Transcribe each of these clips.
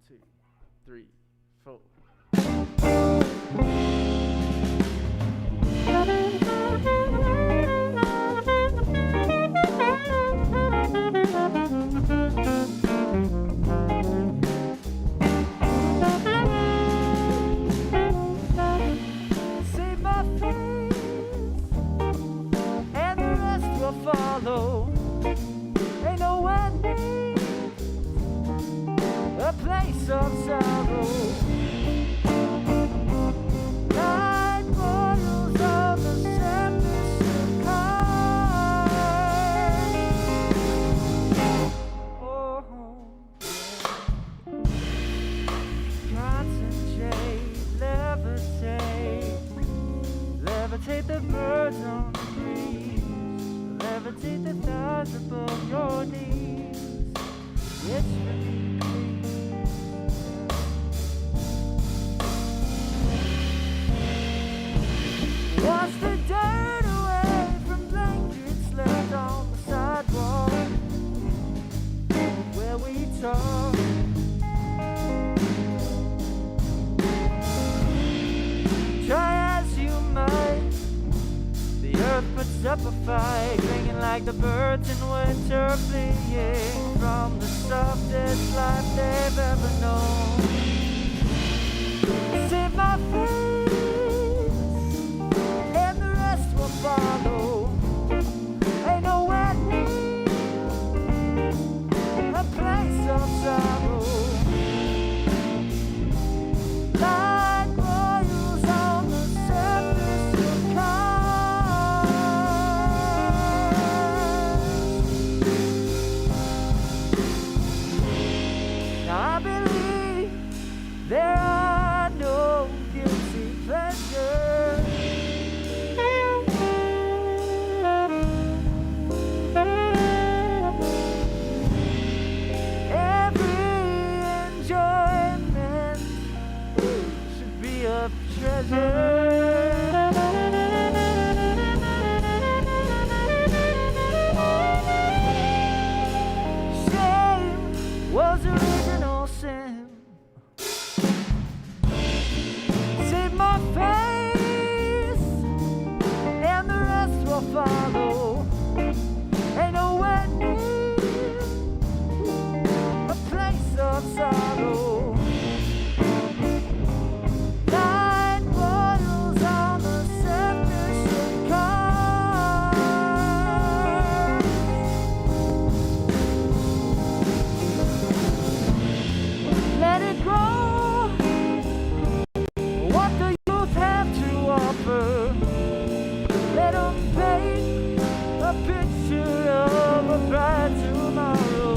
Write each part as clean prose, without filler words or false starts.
2, 3, 4. Save my face, and the rest will follow. Ain't no ending, a place of sorrow. Night boils on the surface of oh, concentrate, levitate the birds on the breeze, levitate the stars above your knees. It's really wash the dirt away from blankets left on the sidewalk where we talk. Try as you might, the earth puts up a fight, ringing like the birds in winter, fleeing from the softest life they've ever known. Save my face, and the rest will follow. Ain't no ending, a place of sorrow. Light boils on the surface of cars. Now I believe there are no guilty pleasures. Every enjoyment should be a treasure. Shame was original sin. Save my face, and the rest will follow. Ain't no ending, a place of sorrow. Night boils on the surface of cars. Let it grow, what the youth have to offer. Let them paint a picture of a bright tomorrow.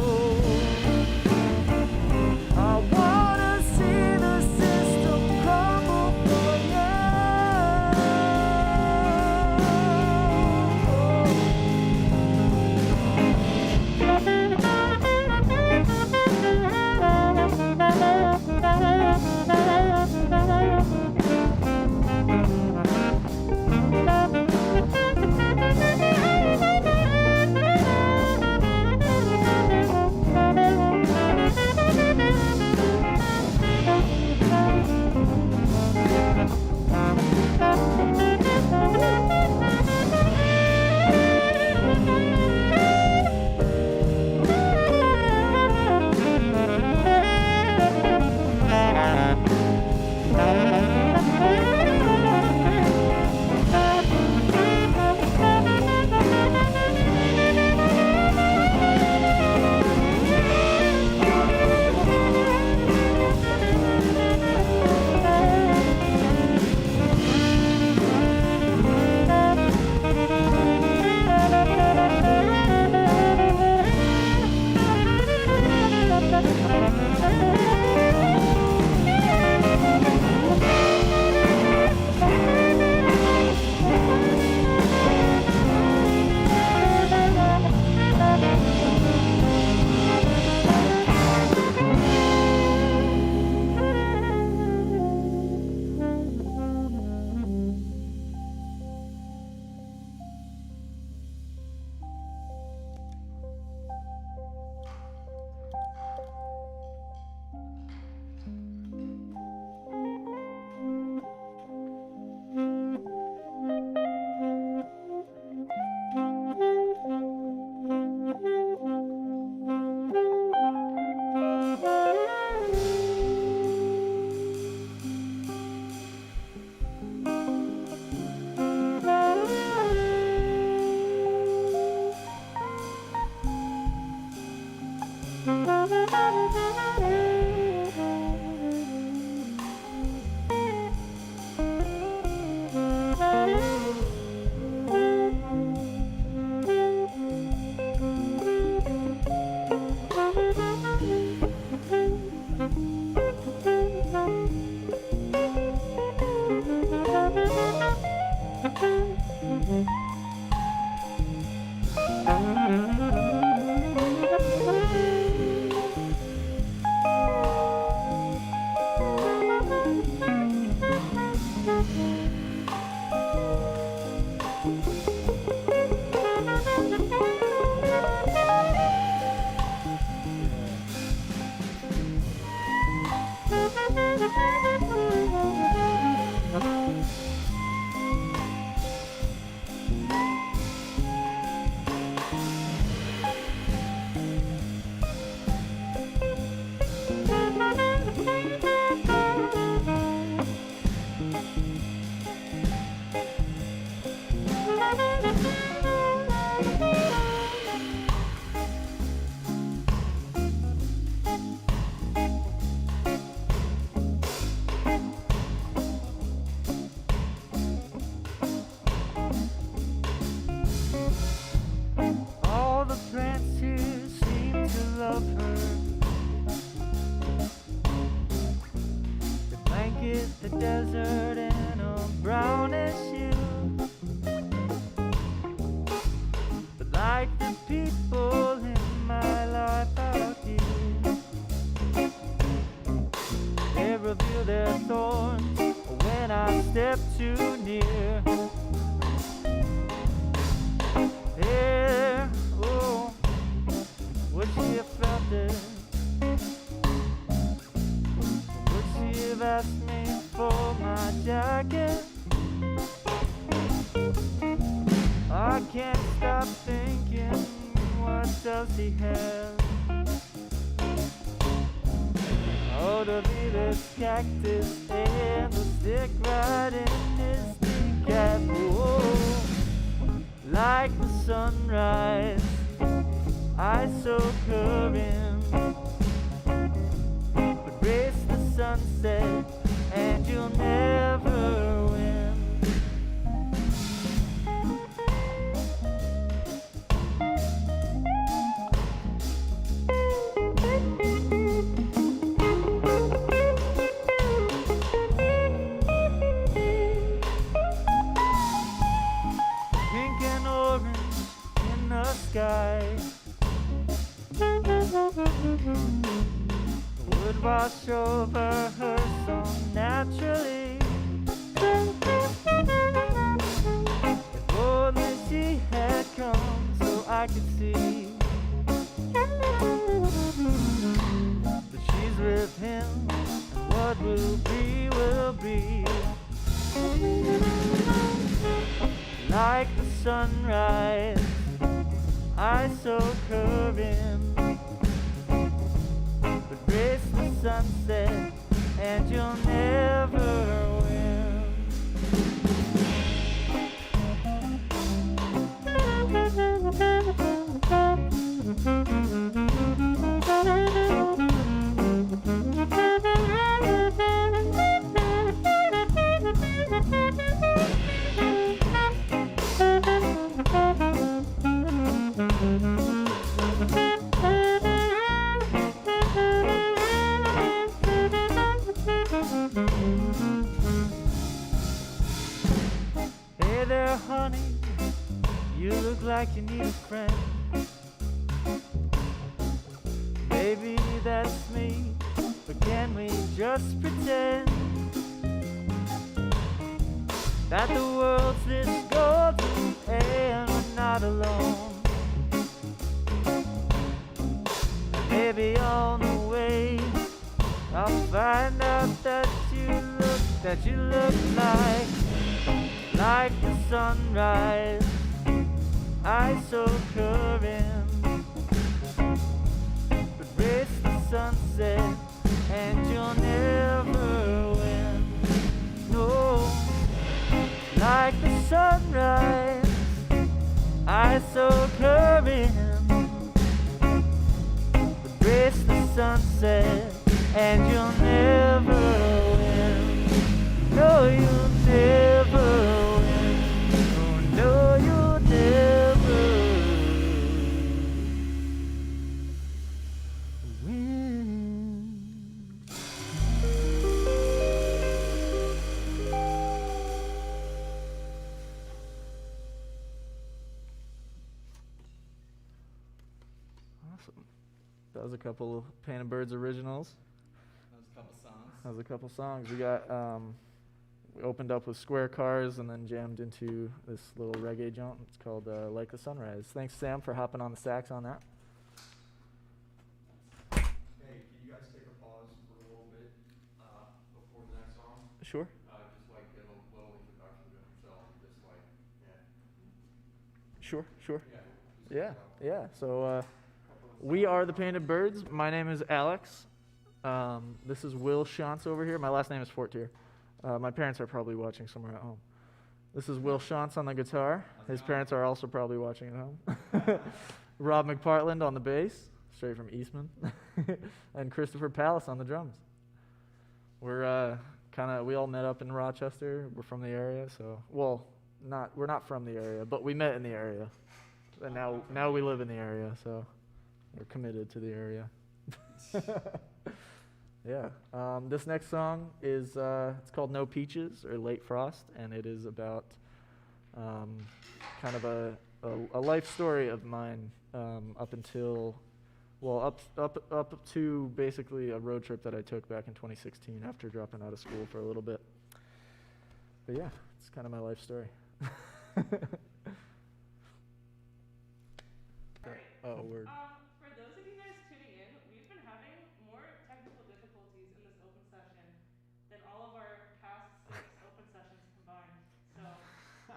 All the plants here seem to love her. They blanket the desert in a brownish hue. But like the people in my life out here, they reveal their thorns when I step too near. Yeah, oh, would she have felt it? Would she have asked me for my jacket? I can't stop thinking, what does he have? Oh, to be this cactus and the stick right in his kneecap. Oh, like the sunrise, I soak her in, but race the sunset and you'll never win. Pink and orange in the sky, would wash over her so naturally. If only she had come so I could see that she's with him, and what will be will be. Like the sunrise, I soak her in, but race the sunset and you'll never win. Hey there, honey, you look like you need a friend. Maybe that's me, but can we just pretend that the world's this golden and we're not alone? And maybe on the way I'll find out that you look like the sunrise. I soak her in, but race the sunset and you'll never win. No, like the sunrise, I soak her in, but race sunset, and you'll never win. No, you'll never win. Oh, no, you'll never win. Awesome. That was a couple Painted Birds originals. That was a couple songs. We opened up with Square Cars and then jammed into this little reggae jaunt. It's called Like the Sunrise. Thanks, Sam, for hopping on the sax on that. Hey, can you guys take a pause for a little bit before the next song? Sure. Just like give a little introduction to himself. Just like, yeah. Sure. Yeah. Yeah. So we are the Painted Birds. My name is Alex. This is Will Shantz over here. My last name is Fortier. My parents are probably watching somewhere at home. This is Will Shantz on the guitar. His parents are also probably watching at home. Rob McPartland on the bass, straight from Eastman. And Christopher Pallas on the drums. We're we all met up in Rochester. We're from the area, so, well, we're not from the area, but we met in the area. And now we live in the area, so we're committed to the area. Yeah. This next song is it's called No Peaches or Late Frost, and it is about kind of a life story of mine up to basically a road trip that I took back in 2016 after dropping out of school for a little bit. But yeah, it's kind of my life story. Oh, word. For those of you guys tuning in, we've been having more technical difficulties in this open session than all of our past 6 open sessions combined. So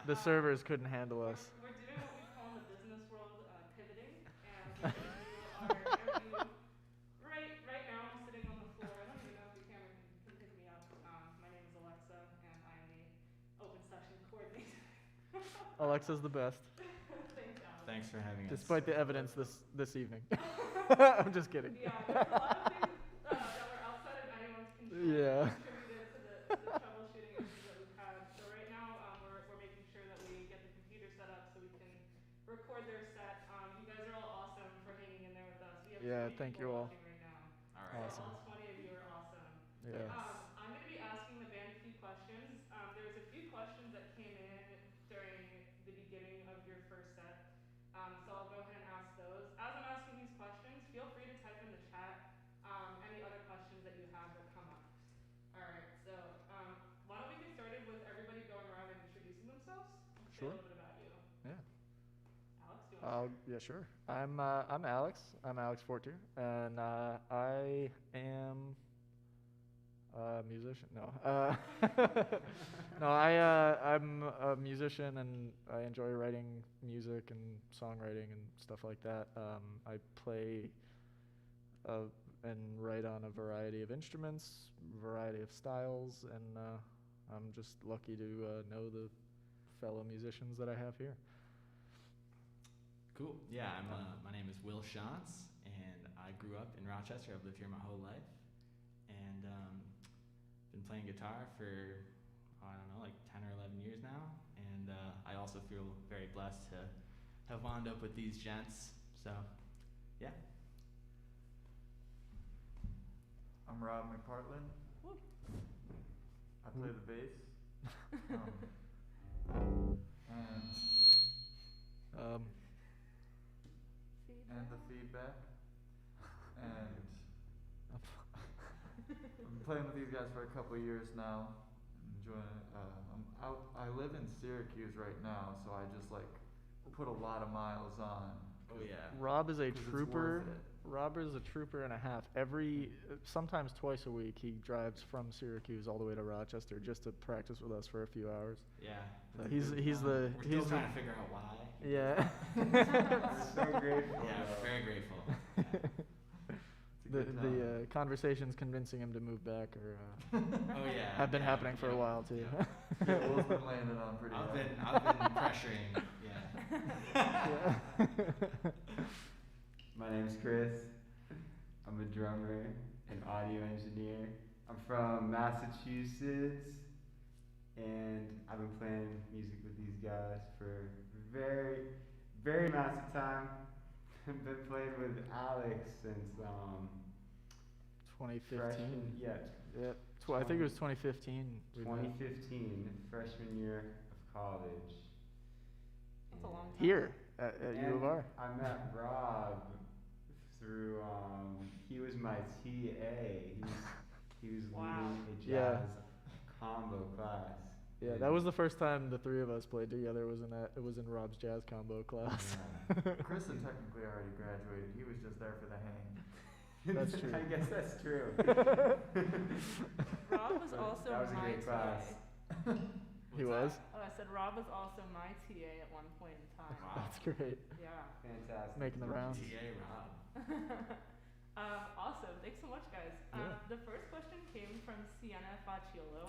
The servers couldn't handle us. we're doing what we call in the business world pivoting, and we're going to do our interview. Right now, I'm sitting on the floor. I don't even know if the camera can pick me up. My name is Alexa, and I am the open session coordinator. Alexa's the best, Thanks, Alex. Thanks for having us. despite the evidence this evening. I'm just kidding. Yeah, there's a lot of things that were outside of anyone's control. Yeah. Contributed to the troubleshooting issues that we've had. So right now, we're making sure that we get the computer set up so we can record their set. You guys are all awesome for hanging in there with us. We have Yeah, 20 thank you people all. watching right now. All right. Awesome. All 20 of you are awesome. Yeah. I'm going to be asking the band a few questions. There's a few questions that came in during the beginning of your first set. So I'll go ahead and ask those. As I'm asking these questions, feel free to type in the chat any other questions that you have that come up. All right, so why don't we get started with everybody going around and introducing themselves? Say Sure. a little bit about you. Yeah. Alex, do you want to Yeah, sure. I'm Alex. I'm Alex Fortier, and I am a musician. No. No, I'm a musician, and I enjoy writing music and songwriting and stuff like that. I play and write on a variety of instruments, variety of styles, and I'm just lucky to know the fellow musicians that I have here. Cool. Yeah, my name is Will Shantz, and I grew up in Rochester. I've lived here my whole life, and been playing guitar for, I don't know, like 10 or 11 years now. And I also feel very blessed to have wound up with these gents. So, yeah. I'm Rob McPartland. I play the bass. And the feedback. And I've been playing with these guys for a couple of years now. Enjoying it. I live in Syracuse right now, so I just put a lot of miles on. Oh, yeah. Rob is a 'Cause it's trooper. worth it. Rob is a trooper and a half. Sometimes twice a week, he drives from Syracuse all the way to Rochester just to practice with us for a few hours. Yeah. So he's the We're still trying to figure out why. yeah. We're so grateful. Yeah, though. very grateful. It's a good time. the conversations convincing him to move back Oh, yeah. have been yeah, happening for a yeah, while too. yeah. Yeah, Will's been landing on pretty I've hard. been pressuring, yeah. Yeah. My name's Chris. I'm a drummer, an audio engineer. I'm from Massachusetts, and I've been playing music with these guys for a very, very massive time. I've been playing with Alex since 2015. freshman, yeah, Yeah. I think it was 2015. we met. 2015, freshman year of college. That's a long time. Here at U of And R. I met Rob through he was my TA. He was Wow. leading a Yeah. jazz combo class. Yeah, that was the first time the three of us played together. It was in Rob's jazz combo class. Yeah. Chris had technically already graduated. He was just there for the hang. That's true. I guess that's true. Rob was But also that was a my great class. TA. He was. Oh, I said Rob was also my TA at one point in time. Wow. That's great. Yeah. Fantastic. Making the rounds. TA Rob. Awesome. Thanks so much, guys. Yeah. The first question came from Sienna Facciolo.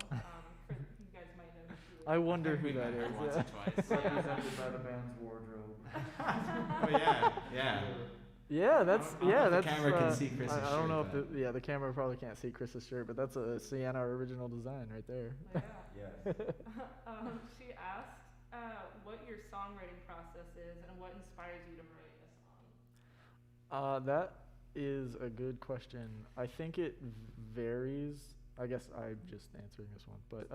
For you guys might know who she is. I wonder who We that met her is. once or twice. Represented by the band's wardrobe. Oh yeah. Yeah, that's I don't know if the that's. camera can see Chris's I don't know shirt, if the camera probably can't see Chris's shirt, but that's a Sienna original design right there. Yeah. Yes. She asked what your songwriting process is and what inspires you to write a song. That is a good question. I think it varies. I guess I'm just answering this one, but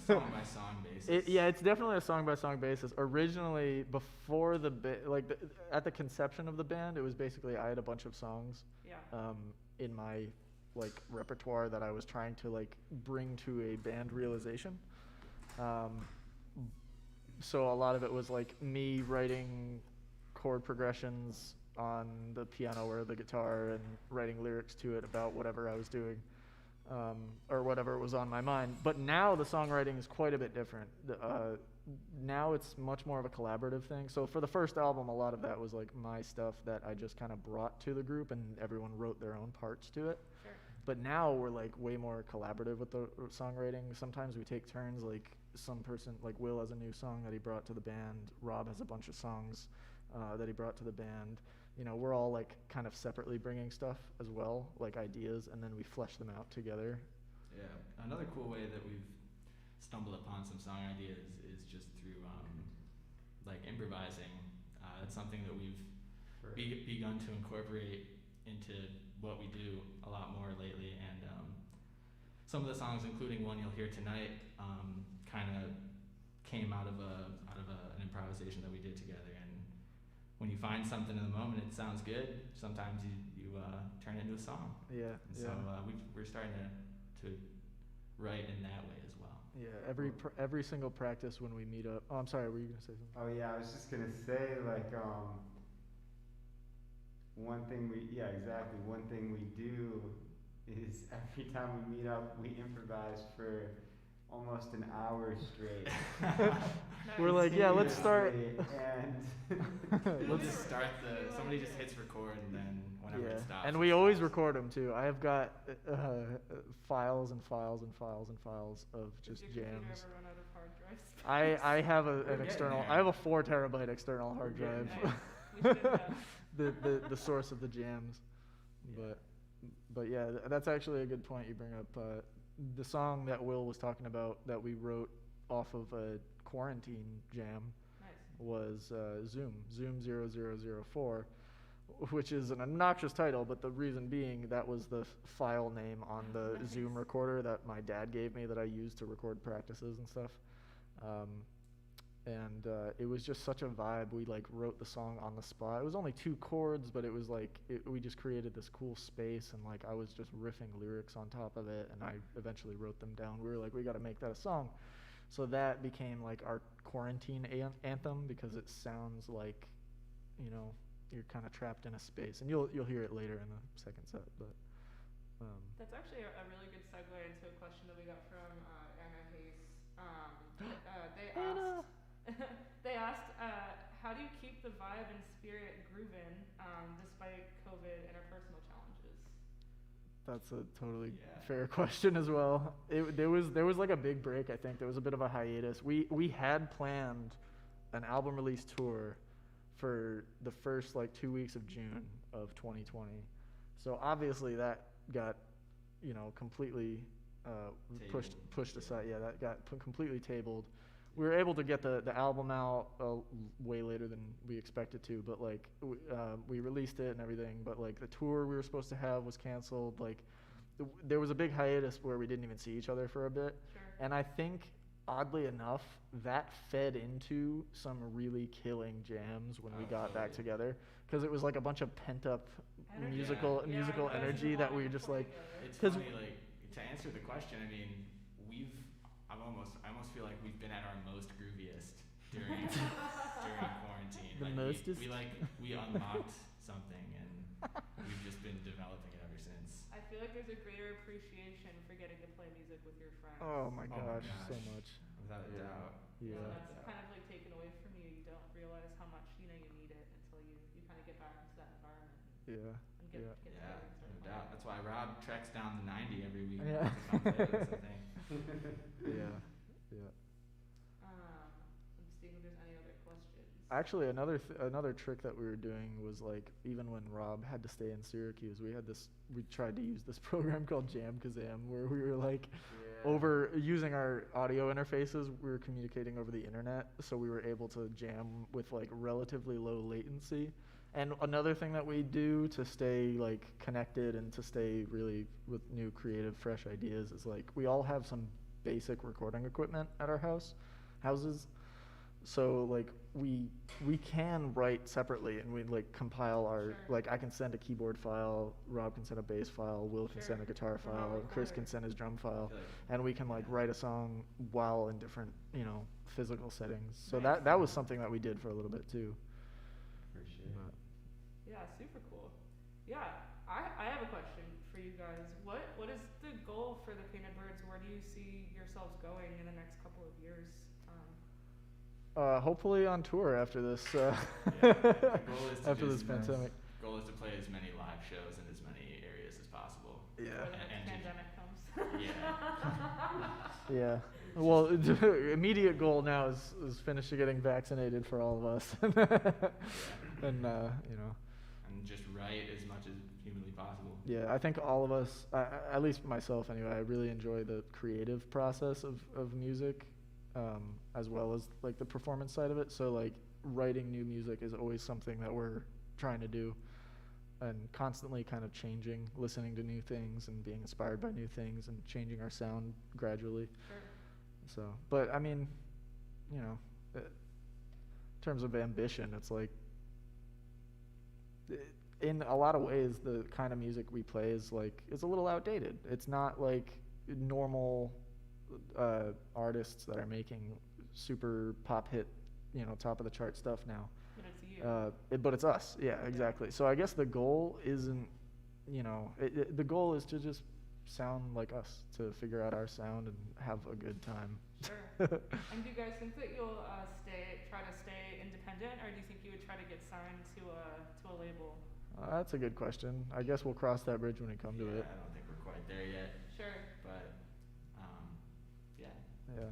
Song by song basis. it's definitely a song by song basis. Originally, before at the conception of the band, it was basically I had a bunch of songs Yeah. in my repertoire that I was trying to bring to a band realization. So a lot of it was me writing chord progressions on the piano or the guitar and writing lyrics to it about whatever I was doing. Or whatever was on my mind. But now the songwriting is quite a bit different. Now it's much more of a collaborative thing. So for the first album, a lot of that was my stuff that I just kind of brought to the group, and everyone wrote their own parts to it. Sure. But now we're way more collaborative with the songwriting. Sometimes we take turns. Some person, Will has a new song that he brought to the band. Rob has a bunch of songs that he brought to the band. We're all kind of separately bringing stuff as well, ideas, and then we flesh them out together. Yeah. Another cool way that we've stumbled upon some song ideas is just through improvising. It's something that we've begun to incorporate into what we do a lot more lately, and some of the songs, including one you'll hear tonight, kind of came out of an improvisation that we did together. And when you find something in the moment, it sounds good. Sometimes you turn it into a song. Yeah. And so we're starting to write in that way as well. Yeah. Every single practice when we meet up. Oh, I'm sorry. Were you gonna say something? Oh yeah, I was just gonna say one thing we do is every time we meet up, we improvise for almost an hour straight. We're let's start. And We'll just start somebody just hits record, and then whenever it stops. And we always record them too. I have got files and files and files and files of just Does your computer jams. ever run out of hard drive space? I have an getting external. there. I have a 4 terabyte external hard We're drive. getting Nice. We should, the source of the jams. But yeah, that's actually a good point you bring up. The song that Will was talking about that we wrote off of a quarantine jam nice. was Zoom 0004, which is an obnoxious title, but the reason being that was the file name on the Nice. Zoom recorder that my dad gave me that I used to record practices and stuff. And it was just such a vibe. We wrote the song on the spot. It was only 2 chords, but it was we just created this cool space, and I was just riffing lyrics on top of it, and I eventually wrote them down. We were we got to make that a song. So that became our quarantine anthem, because it sounds you're kind of trapped in a space, and you'll hear it later in the second set. But That's actually a really good segue into a question that we got from Anna Hayes. They asked, how do you keep the vibe and spirit grooving despite COVID interpersonal challenges? that's a totally Yeah. fair question as well. There was a big break. I think there was a bit of a hiatus. We had planned an album release tour for the first 2 weeks of June of 2020. So obviously that got, completely pushed aside. Yeah, that got completely tabled. We were able to get the album out way later than we expected to, but like we released it and everything. But like the tour we were supposed to have was canceled. Like there was a big hiatus where we didn't even see each other for a bit. Sure. And I think, oddly enough, that fed into some really killing jams when we got back together, because it was like a bunch of pent up Energy. musical Yeah, energy that we just like. It's 'Cause- funny, like, to answer the question, I mean, I almost feel like we've been at our most grooviest during quarantine. The Like, mostest? we unlocked something, and we've just been developing it ever since. I feel like there's a greater appreciation for getting to play music with your friends. Oh my Oh my gosh, so gosh. much. Without a Yeah. doubt. You know, Yeah. that's kind of like taken away from you. You don't realize how much you need it until you kind of get back into that environment Yeah. and get Yeah. together Yeah, and start no playing. doubt. That's why Rob treks down the 90 every week Yeah. to come play with us, I think. Yeah. Yeah. I'm seeing if there's any other questions. Actually, another trick that we were doing was like, even when Rob had to stay in Syracuse, we tried to use this program called Jam Kazam, where we were like over using our audio interfaces, we were communicating over the internet, so we were able to jam with like relatively low latency. And another thing that we do to stay like connected and to stay really with new creative fresh ideas is like we all have some basic recording equipment at our houses. So like we can write separately, and we like compile our Sure. like I can send a keyboard file, Rob can send a bass file, Will can send a Sure. guitar From our file, Chris recorder. can send his drum I file, feel like and we can like write a song while in different physical settings. So Nice. that was something that we did for a little bit too. For sure. But Yeah, super cool. Yeah, I have a question for you guys. What is the goal for the Painted Birds? Where do you see yourselves going in the next couple of years? hopefully on tour after this Yeah, the goal is to after this just- pandemic. Goal is to play as many live shows in as many areas as possible. Yeah. Before the next And just- pandemic comes. Yeah. Yeah. Well, immediate goal now is finish getting vaccinated for all of us, and And just write as much as humanly possible. yeah, I think all of us, at least myself anyway, I really enjoy the creative process of music, as well as like the performance side of it. So like writing new music is always something that we're trying to do, and constantly kind of changing, listening to new things and being inspired by new things and changing our sound gradually. Sure. So, but I mean, in terms of ambition, it's like, in a lot of ways, the kind of music we play is like, it's a little outdated. It's not like normal artists that are making super pop hit, top of the chart stuff now. But it's you. But it's us. Yeah, exactly. So I guess the goal isn't, the goal is to just sound like us, to figure out our sound and have a good time. Sure. And do you guys think that you'll try to stay independent, or do you think you would try to get signed to a label? That's a good question. I guess we'll cross that bridge when we come to Yeah, it. I don't think we're quite there yet, Sure. but yeah. Yeah.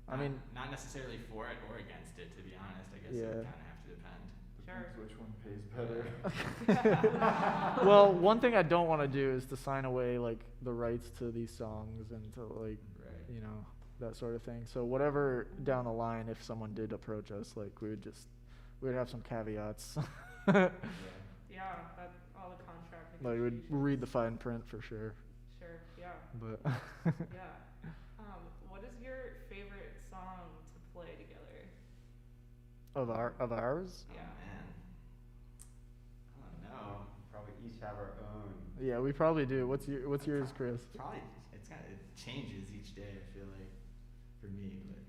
I mean, not necessarily for it or against it, to be honest. I guess it Yeah. would kind of have to depend. Sure. Depends which one pays better. well, one thing I don't want to do is to sign away like the rights to these songs and to like, Right. that sort of thing. So whatever down the line, if someone did approach us, like we would have some caveats. Yeah, that all the contract Like we'd negotiations. read the fine print for sure. Sure. Yeah. But Yeah. What is your favorite song to play together? of ours, Yeah. Oh, man. I don't know. Probably each have our own. yeah, we probably do. What's yours, Chris? Probably it changes each day, I feel like, for me, but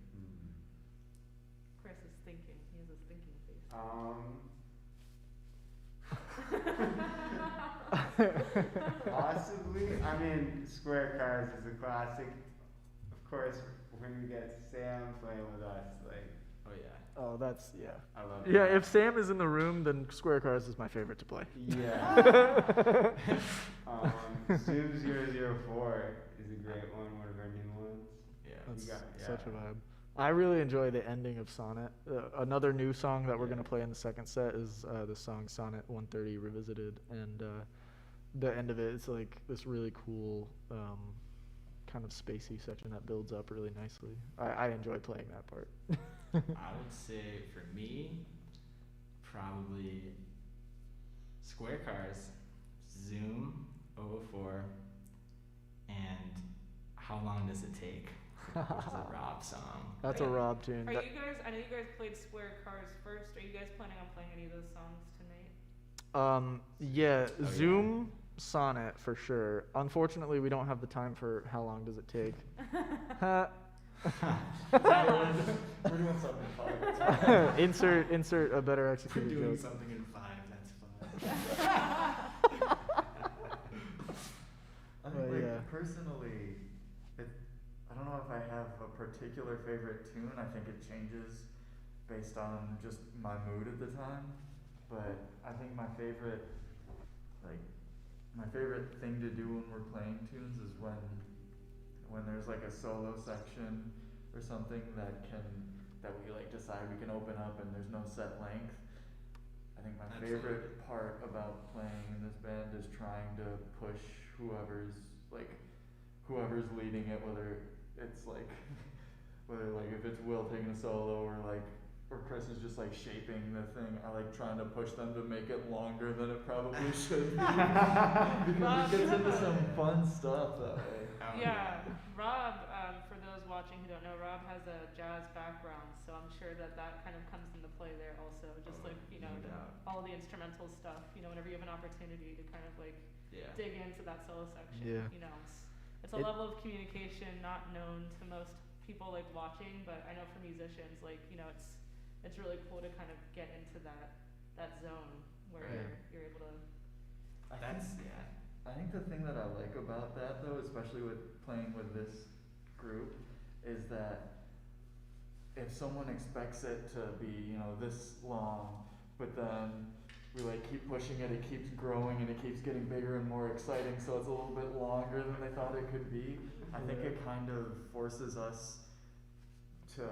Chris is thinking. He has his thinking face. Possibly. I mean, Square Cars is a classic. Of course, when we get Sam playing with us, like, oh yeah. Oh, that's yeah. I love Yeah, that. if Sam is in the room, then Square Cars is my favorite to play. Yeah. Zoom 004 is a great one of our new ones. Yeah. That's Yeah. such a vibe. I really enjoy the ending of Sonnet. Another new song that we're Yeah. going to play in the second set is the song Sonnet 130 Revisited. And the end of it is like this really cool kind of spacey section that builds up really nicely. I enjoy playing that part. I would say for me, probably Square Cars, Zoom 004, and How Long Does It Take? Which is a Rob song. That's a Rob tune. Are you guys? I know you guys played Square Cars first. Are you guys planning on playing any of those songs tonight? Yeah, Oh, Zoom Sonnet for sure. Unfortunately, we don't have the time for How Long Does It Take? We're doing something fun. insert a better We're executed doing joke. something in 5, that's fine. I Well, think, like, yeah. personally, I don't know if I have a particular favorite tune. I think it changes based on just my mood at the time. But I think my favorite thing to do when we're playing tunes is when there's like a solo section or something that we like decide we can open up and there's no set length. I think my favorite part about playing in this band is trying to push whoever's leading it, whether if it's Will taking a solo or Chris is just like shaping the thing. I like trying to push them to make it longer than it probably should be. Because it gets into some fun stuff that way. Yeah, Rob, for those watching who don't know, Rob has a jazz background, so I'm sure that kind of comes into play there also. Just all the instrumental stuff, whenever you have an opportunity to kind of dig into that solo section, Yeah. It's a level of communication not known to most people watching, but I know for musicians, it's really cool to kind of get into that zone where you're able to. I think the thing that I like about that though, especially with playing with this group, is that if someone expects it to be, this long, but then we keep pushing it, it keeps growing and it keeps getting bigger and more exciting, so it's a little bit longer than they thought it could be. I think it kind of forces us to,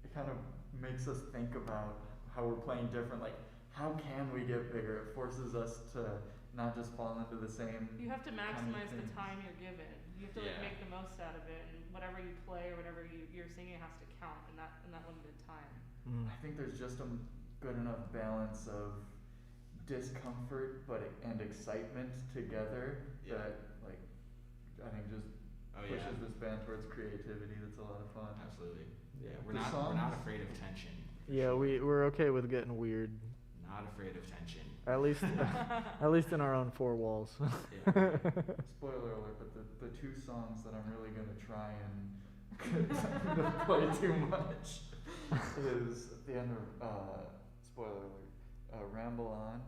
it kind of makes us think about how we're playing different, how can we get bigger? It forces us to not just fall into the same. You have to maximize the things. time you're given. You have to make the most out of it, and whatever you play or whatever you're singing has to count in that limited time. I think there's just a good enough balance of discomfort and excitement together that I think just pushes this band towards creativity. That's a lot of fun. Absolutely. Yeah, The we're not afraid of tension. Yeah, we're okay with getting weird. Not afraid of tension. At least in our own four walls. Yeah. Spoiler alert, but the two songs that I'm really gonna try and get them to play too much is at the end of spoiler alert, Ramble On,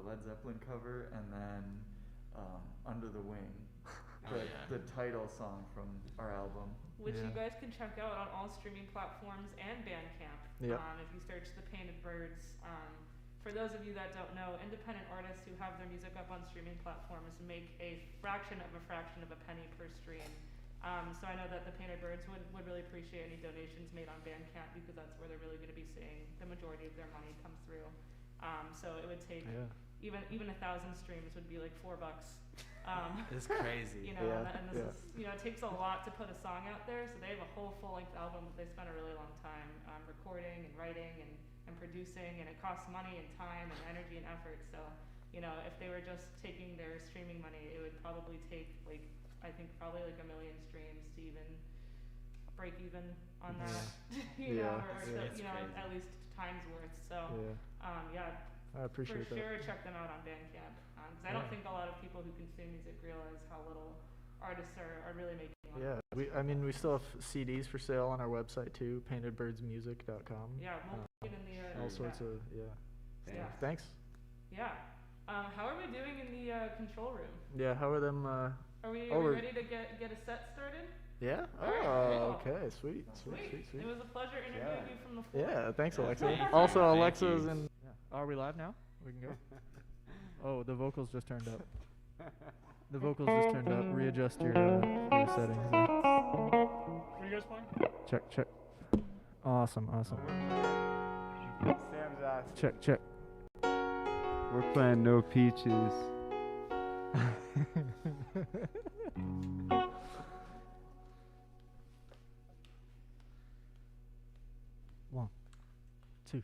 Led Zeppelin cover, and then Under the Wing, the title song from our album. Which you guys can check out on all streaming platforms and Bandcamp. Yep. If you search The Painted Birds. For those of you that don't know, independent artists who have their music up on streaming platforms make a fraction of a penny per stream. So I know that The Painted Birds would really appreciate any donations made on Bandcamp because that's where they're really going to be seeing the majority of their money come through. So it would take even 1,000 streams would be like $4. It's crazy. And this is, it takes a lot to put a song out there. So they have a whole full-length album that they spent a really long time recording and writing and producing, and it costs money and time and energy and effort. So, if they were just taking their streaming money, it would probably take I think probably 1 million streams to even break even on that. At least time's worth. So, I appreciate for that. sure check them out on Bandcamp, because I don't think a lot of people who consume music realize how little artists are really making on it. We still have CDs for sale on our website too, paintedbirdsmusic.com. Yeah, we'll put it in the all sorts of Thanks. Yeah. How are we doing in the control room? Yeah, how are them? Are we we're- ready to get a set started? Yeah. All right, Oh, cool. okay. Sweet. It was a pleasure interviewing you from the floor. Yeah. Thanks, Alexa. Thank you. Also, Thank Alexa's you. in. Are we live now? We can go. Oh, the vocals just turned up. The vocals just turned up. Readjust your settings. There. What are you guys playing? Check. Awesome. Sam's asked. Check. We're playing No Peaches. One, two,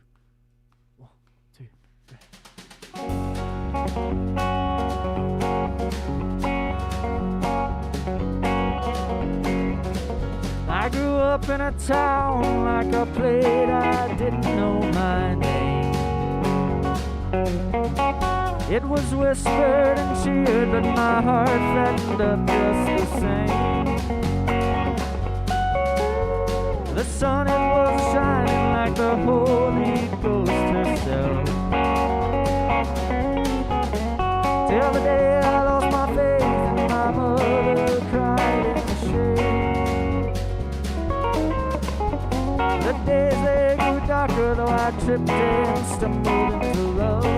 1, 2, 3. I grew up in a town like a plate, I didn't know my name. It was whispered and cheered, but my heart fattened up just the same. The sun, it was shining like the Holy Ghost herself. Till the day I lost my faith and my mother cried in the shade. The days, they grew darker, though I tripped and stumbled into love.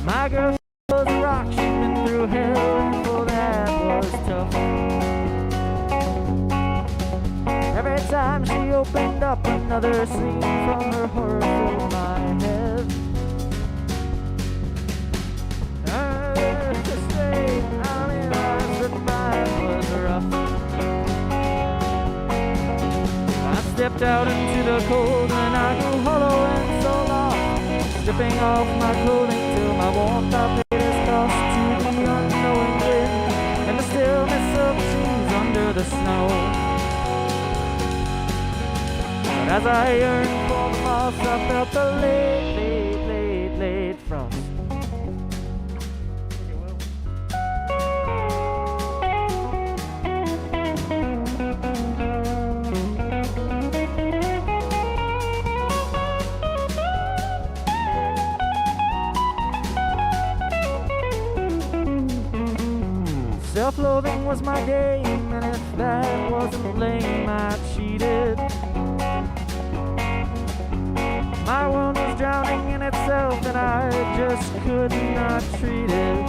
My girl was a rock, she'd been through hell, and for that was tough. Every time she opened up, another scene from her horror filled my head. To stay, I realized that mine was rough. I stepped out into the cold and I grew hollow and so lost, stripping off my clothing till my warmth I paid its cost to the unknowing wind and the stillness of trees under the snow. But as I yearned for the moss, I felt the late frost. Self-loathing was my game, and if that wasn't lame, I cheated. My world was drowning in itself, and I just could not treat it.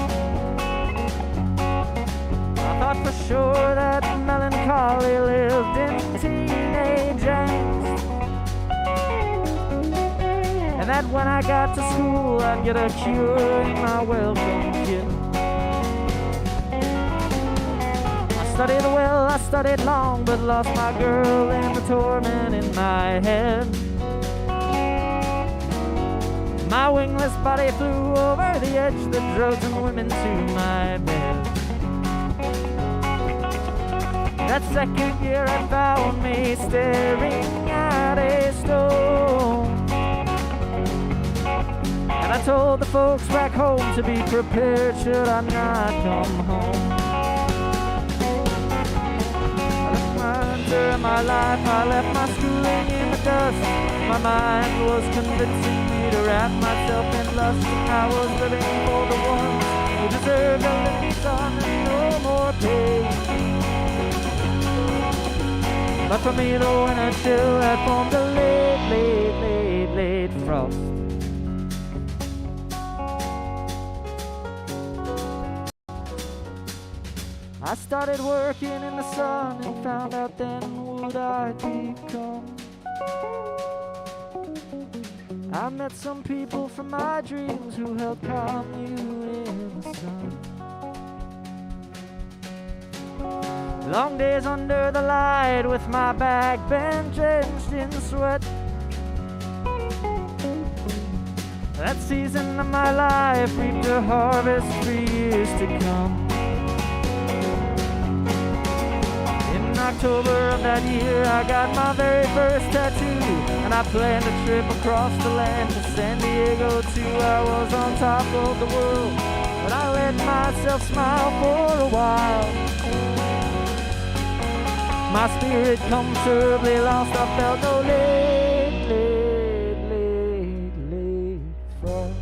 I thought for sure that melancholy lived in teenage angst, and that when I got to school, I'd get a cure in my welcome kit. I studied well, I studied long, but lost my girl in the torment in my head. My wingless body flew over the edge that drove some women to my bed. That second year I found me staring at a stone, and I told the folks back home to be prepared should I not come home. In my life, I left my schooling in the dust. My mind was convincing me to wrap myself in lust, and I was living for the ones who deserved a living sun and no more pain. But for me, the winter chill had formed a late frost. I started working in the sun and found out then would I become. I met some people from my dreams who helped calm you in the sun. Long days under the light with my back bent drenched in sweat. That season of my life reaped a harvest for years to come. October of that year, I got my very first tattoo, and I planned a trip across the land to San Diego too. I was on top of the world, but I let myself smile for a while. My spirit comfortably lost, I felt no late frost.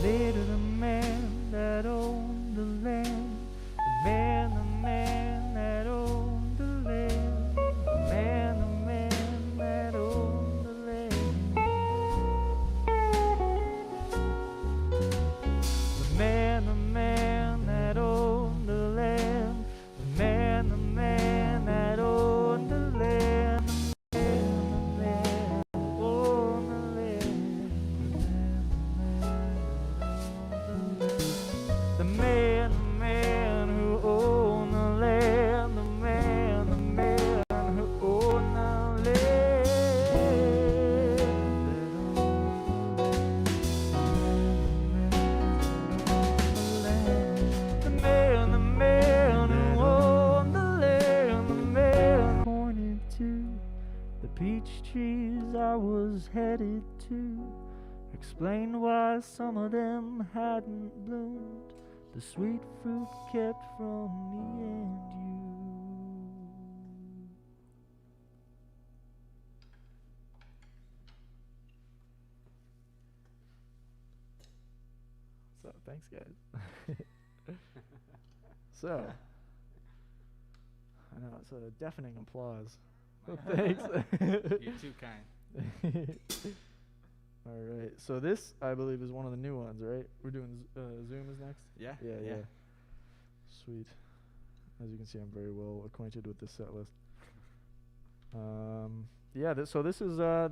later the man that owned the land, the man that owned the land, the man that owned the land, the man that owned the land, the man that owned the land, the man who owned the land, the man who owned the land, the man who owned the land, the man who owned the land, the man pointed to the peach trees I was headed to, explained why some of them hadn't bloomed, the sweet fruit kept from me and you. So, thanks, guys. So, I know it's a deafening applause. So thanks. You're too kind. All right. So this, I believe, is one of the new ones, right? We're doing Zoom is next. Yeah. Yeah. Sweet. As you can see, I'm very well acquainted with this set list. Yeah. So this is a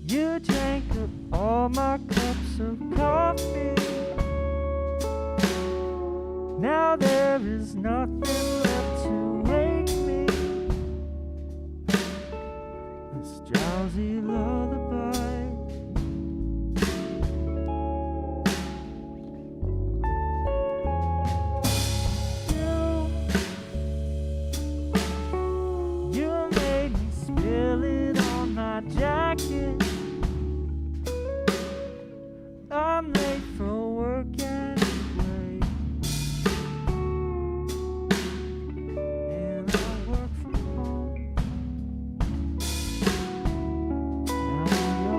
You drank up all my cups of coffee. Now there is nothing left to wake me. This drowsy lullaby. You made me spill it on my jacket. I'm late for work anyway, and I work from home. Now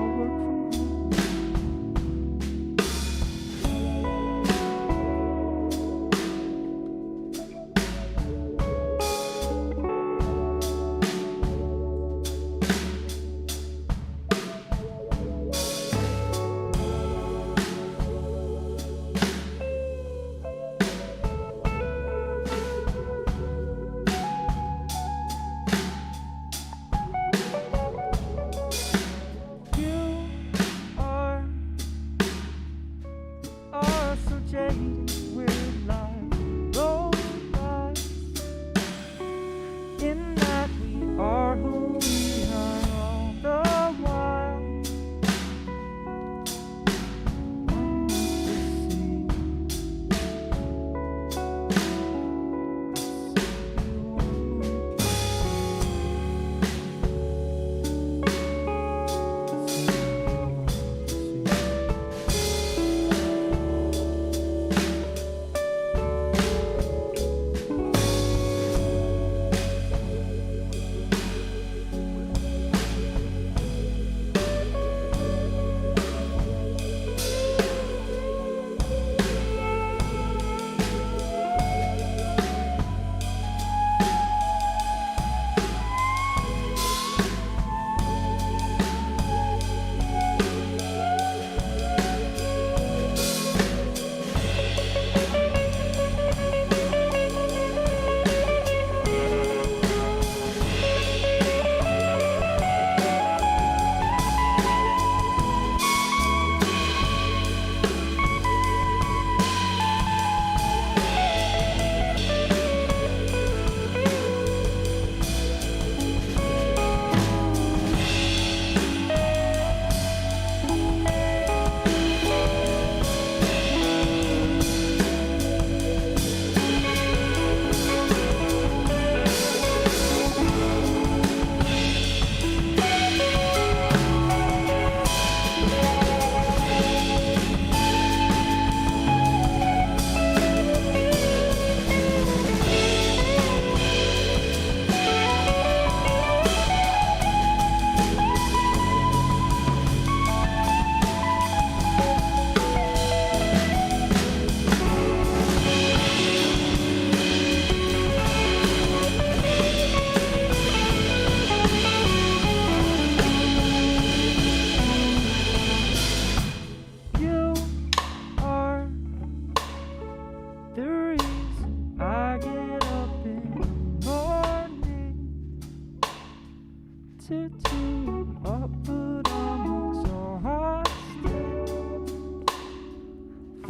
to do up, but I'm exhausted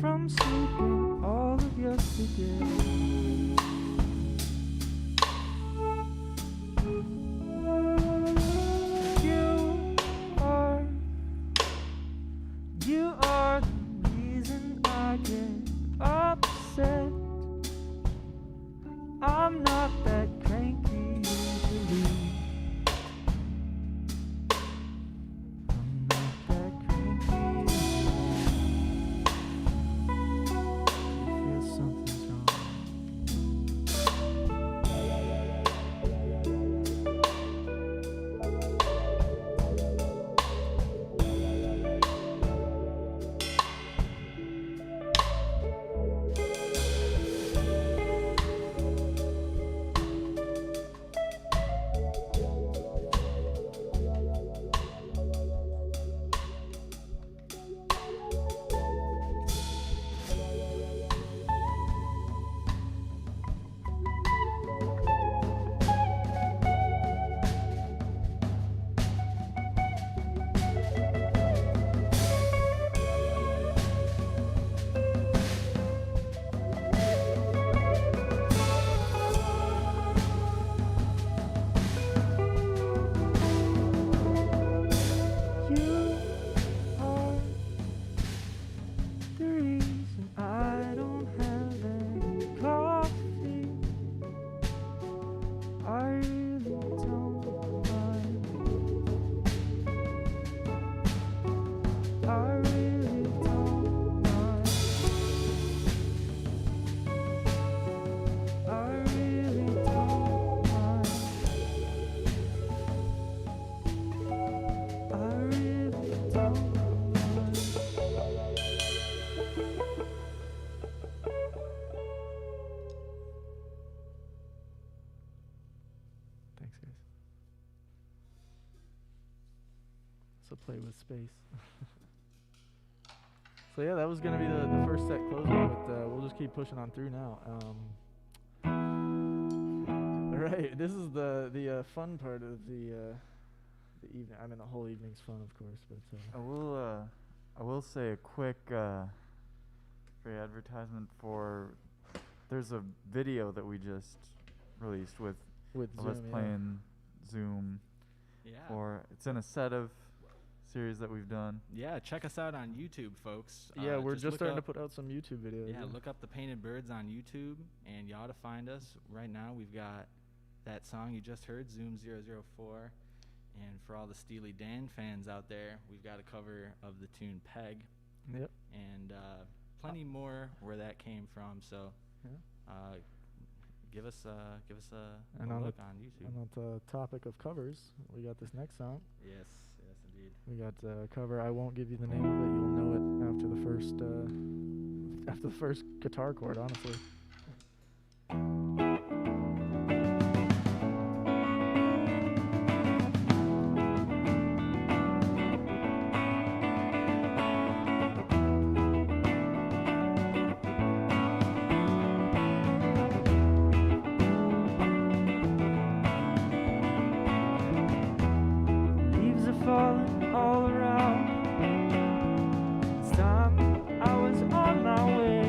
from sleeping all of yesterday. You are the reason I get upset. I'm not that cranky usually. I'm not that cranky usually. You feel something's wrong. Thanks, guys. So play with space. So yeah, that was gonna be the first set closing, but we'll just keep pushing on through now. All right, this is the fun part of the evening. I mean, the whole evening's fun, of course, but I will say a quick free advertisement for. There's a video that we just released with of us Zoom, playing Zoom. Yeah. It's in a set of series that we've done. Yeah, check us out on YouTube, folks. yeah, we're just look starting to up- put out some YouTube videos. Yeah, look up the Painted Birds on YouTube, and you ought to find us. Right now, we've got that song you just heard, Zoom 004. And for all the Steely Dan fans out there, we've got a cover of the tune Peg. Yep. And plenty more where that came from. So Yeah. give us a And on look the- on YouTube. And on the topic of covers, we got this next song. Yes, indeed. We got a cover. I won't give you the name of it. You'll know it after the first guitar chord, honestly. Leaves are falling all around. It's time I was on my way.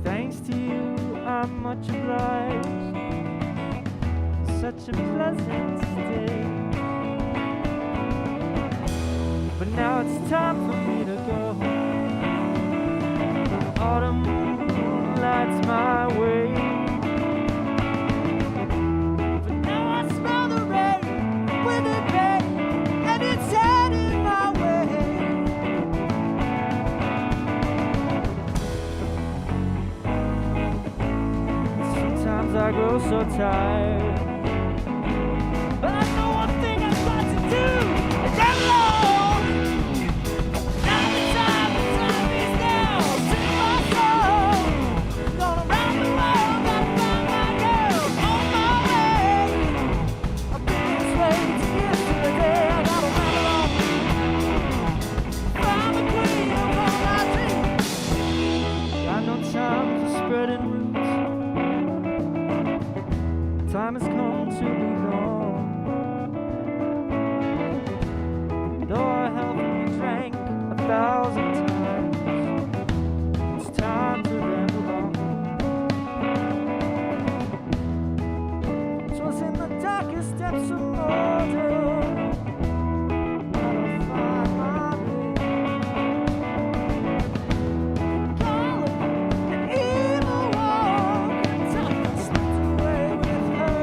Thanks to you, I'm much obliged. Such a pleasant stay. But now it's time for me to go. Autumn lights my way. But now I smell the rain with it pain, and it's heading my way. Sometimes I grow so tired, but I know one thing I've got to do, and get along. Now the time is now. Sing my song. Gonna round the world, gotta find my girl on my way. I've been this way to yesterday. I gotta run along. Find the queen of all my dreams. Got no time for spreading roots. Time has come to belong. Though I healthily drank 1,000 times, it's time to ramble on. 'Twas in the darkest depths of boredom that I find my way. Calling an evil walk, tough and slipped away with her.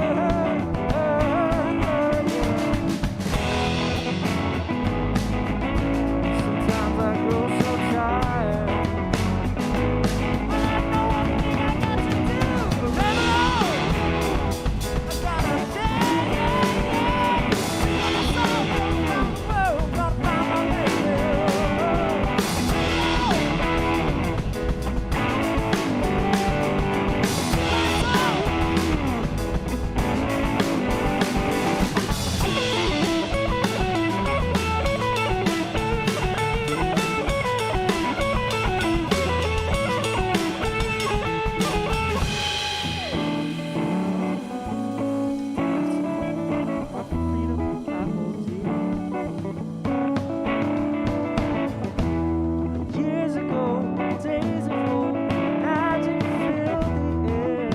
Sometimes I grow so tired, but I know one thing I got to do forever. I gotta change. I'm so around the world, gotta find my way. Freedom I hold dear. Years ago, days of old, magic filled the air.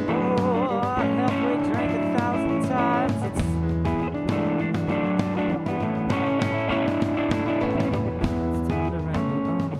Oh, I halfway drank 1,000 times. It's time to ramble on.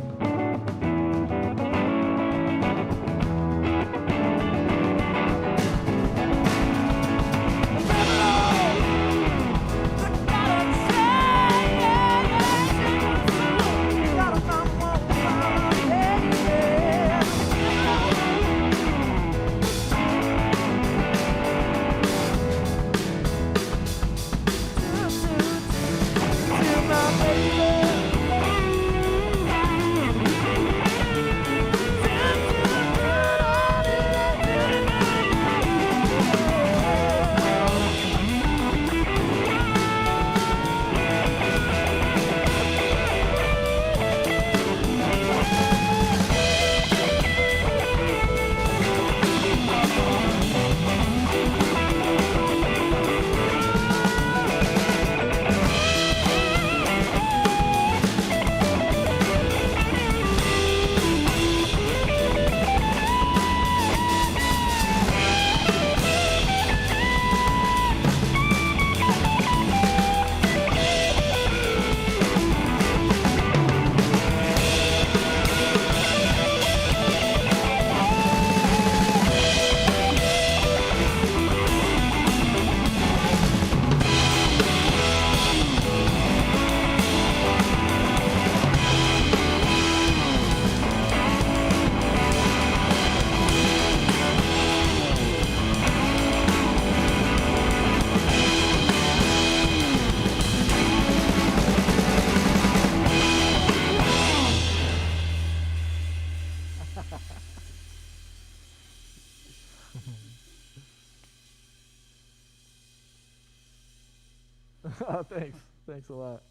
Thanks. Thanks a lot.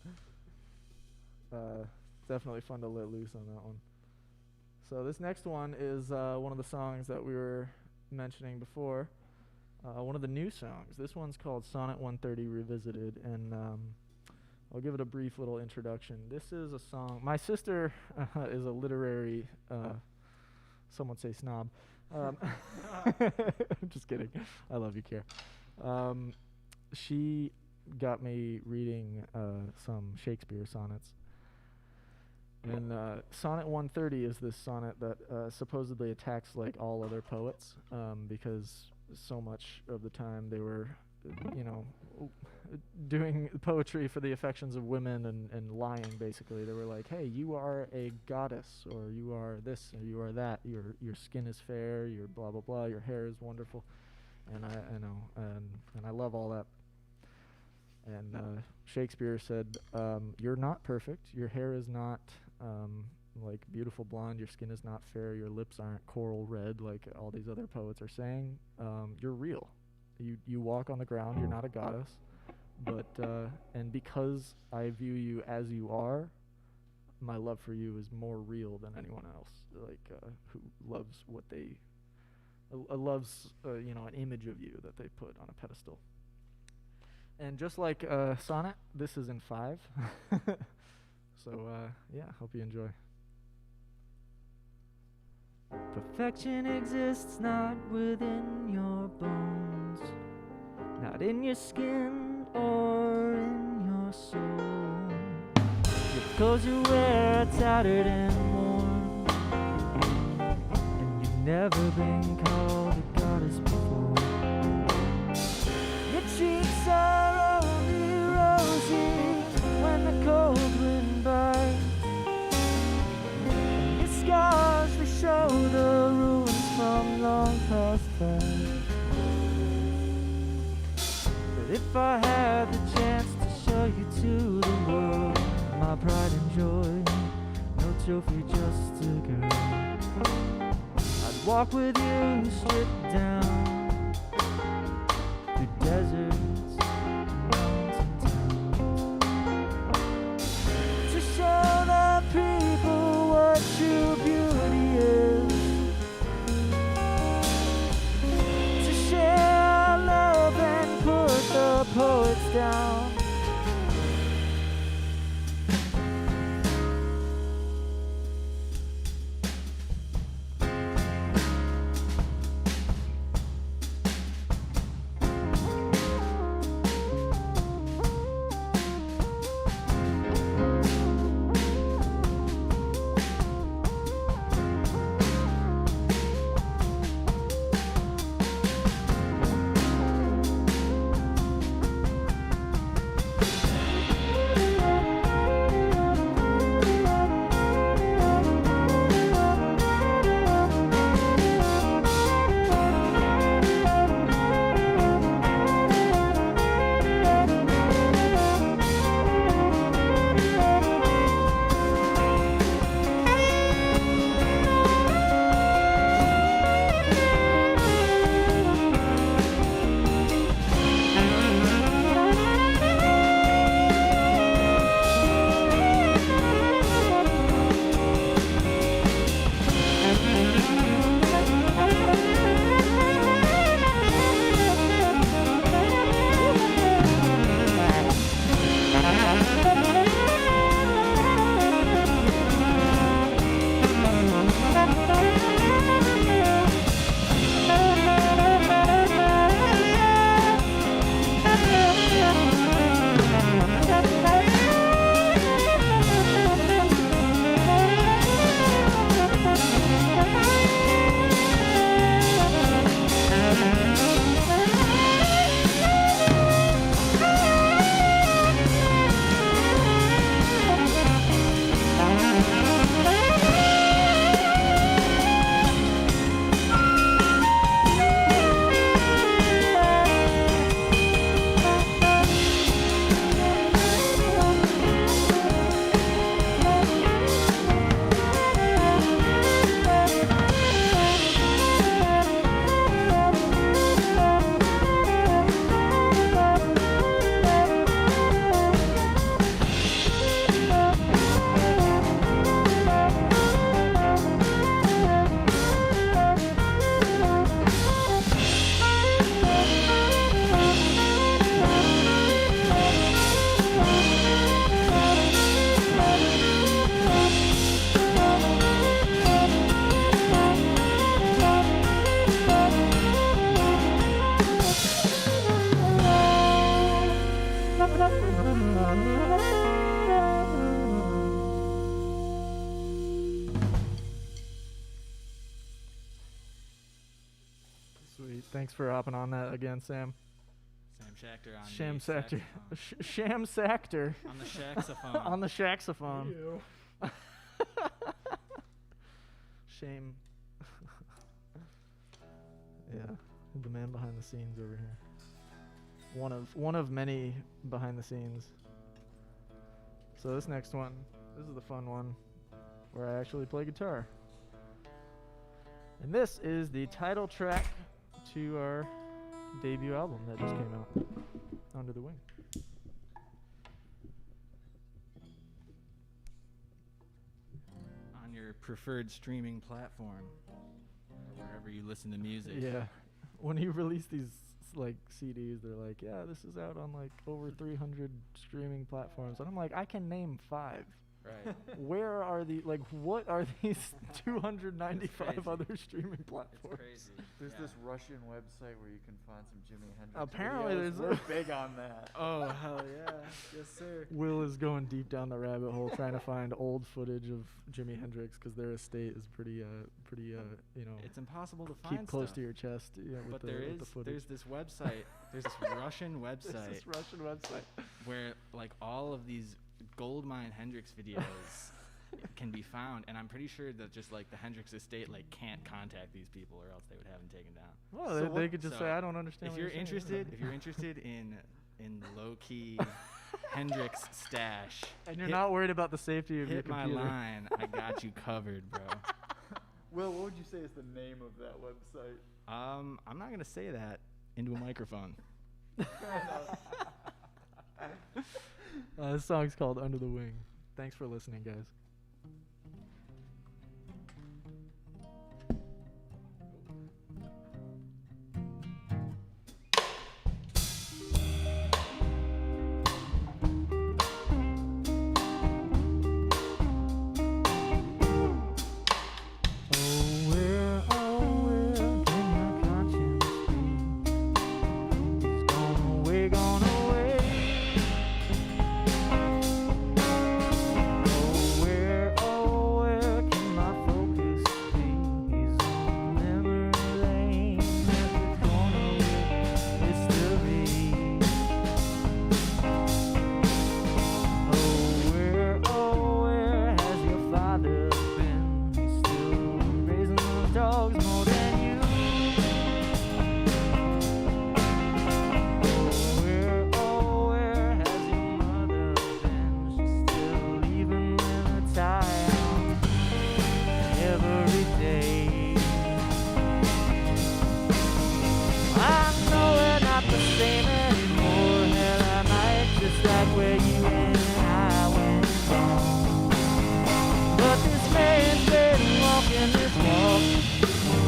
Definitely fun to let loose on that one. So this next one is one of the songs that we were mentioning before. One of the new songs. This one's called Sonnet 130 Revisited, and I'll give it a brief little introduction. This is a song. My sister is a literary, some would say snob. I'm just kidding. I love you, Kier. She got me reading some Shakespeare sonnets. And Sonnet 130 is this sonnet that supposedly attacks like all other poets because so much of the time they were, doing poetry for the affections of women and lying, basically. They were like, hey, you are a goddess, or you are this, or you are that. Your skin is fair, your blah, blah, blah, your hair is wonderful. And I love all that. And Shakespeare said, you're not perfect. Your hair is not like beautiful blonde. Your skin is not fair. Your lips aren't coral red like all these other poets are saying. You're real. You walk on the ground. You're not a goddess. But and because I view you as you are, my love for you is more real than anyone else. Like who loves what they loves an image of you that they put on a pedestal. And just like sonnet, this is in 5. So yeah, hope you enjoy. Perfection exists not within your bones, not in your skin or in your soul. Your clothes you wear are tattered and worn, and you've never been called a goddess before. Your cheeks are only rosy when the cold wind bites. Your scars, they show the ruins from long past times. But if I had the chance to show you to the world, my pride and joy, no trophy, just a girl, I'd walk with you stripped down through deserts and mountain towns, to show the people what true beauty is, to share our love and put the poets down. Sweet. Thanks for hopping on that again, Sam. Sam Schachter on Sham the Sactor. saxophone. Sham Sactor. On the saxophone. On the saxophone. Shame. Yeah, the man behind the scenes over here. One of many behind the scenes. So this next one, this is the fun one, where I actually play guitar. And this is the title track to our debut album that just came out, Under the Wing. your preferred streaming platform or wherever you listen to music. Yeah. When you release these like CDs, they're like, yeah, this is out on like over 300 streaming platforms, and I'm like, I can name 5. Right. Where are the what are these 295 crazy. other streaming platforms? It's crazy. There's Yeah. this Russian website where you can find some Jimi Hendrix Apparently videos. there's We're big on that. Oh hell yeah, yes sir. Will is going deep down the rabbit hole trying to find old footage of Jimi Hendrix because their estate is pretty you know, It's impossible to find keep close stuff. to your chest. Yeah, with But the, there with is the footage. there's this website, there's this Russian There's website this Russian website. where like all of these goldmine Hendrix videos can be found, and I'm pretty sure that just like the Hendrix estate like can't contact these people or else they would have them taken down. Well, So they what- could just so say, I don't understand. If what you're saying." interested, if you're interested in low key Hendrix stash, and you're hit- not worried about the safety of your hit my computer. line. I got you covered, bro. Will, what would you say is the name of that website? I'm not gonna say that into a microphone. This song's called Under the Wing. Thanks for listening, guys.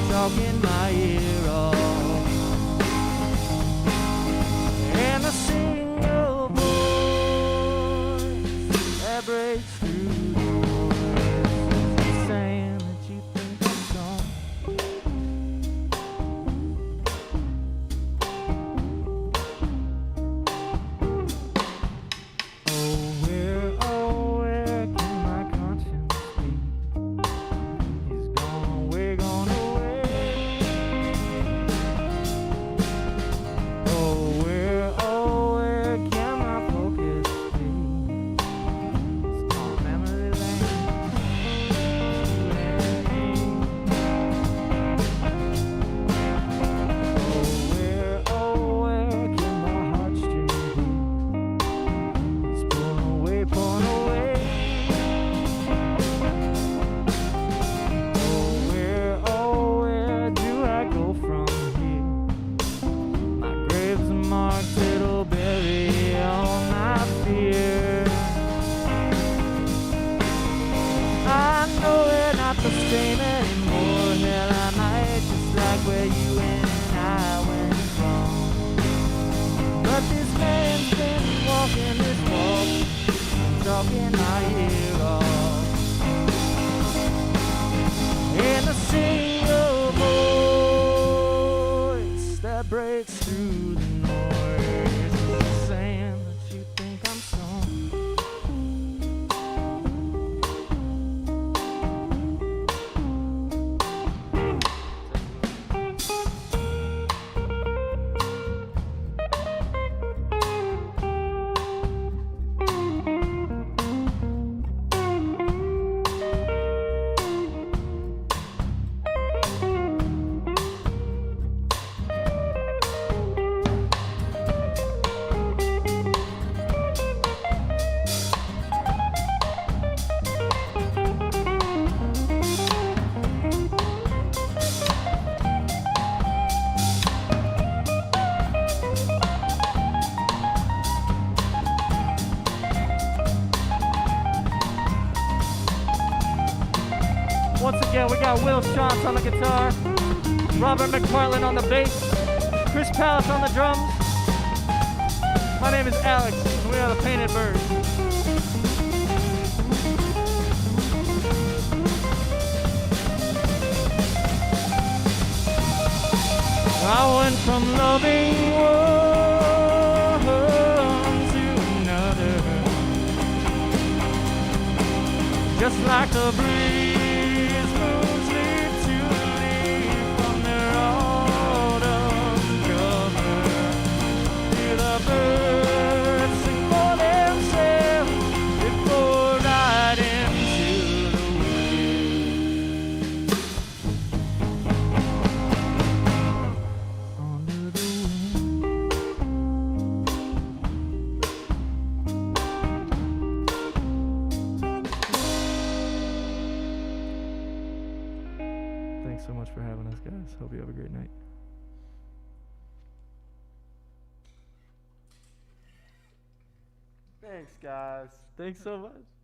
talking my ear off, and a single voice that breaks through the noise, saying that you think I'm strong. Oh, where can my conscience be? He's gone away, gone away. Oh, where can my focus be? It's gone memory lane. Oh, where can my heartstrings be? He's pulling away, pulling away. Oh, where do I go from here? My grave's marked, it'll bury all my fear. I know we're not the same anymore. Hell, I might just like where you and I went wrong. But this man's been walking this walk, talking my ear off. In a single voice that breaks through the noise, saying that you think I'm strong. got Will Shantz on the guitar, Robert McPartland on the bass, Chris Palace on the drums. My name is Alex, and we are the Painted Birds. I went from loving one to another, just like the breeze moves leaf to leaf on their autumn cover. Hear the birds sing for themselves before right into the wind. Under the wind. Thanks so much for having us, guys. Hope you have a great night. Thanks, guys. Thanks so much.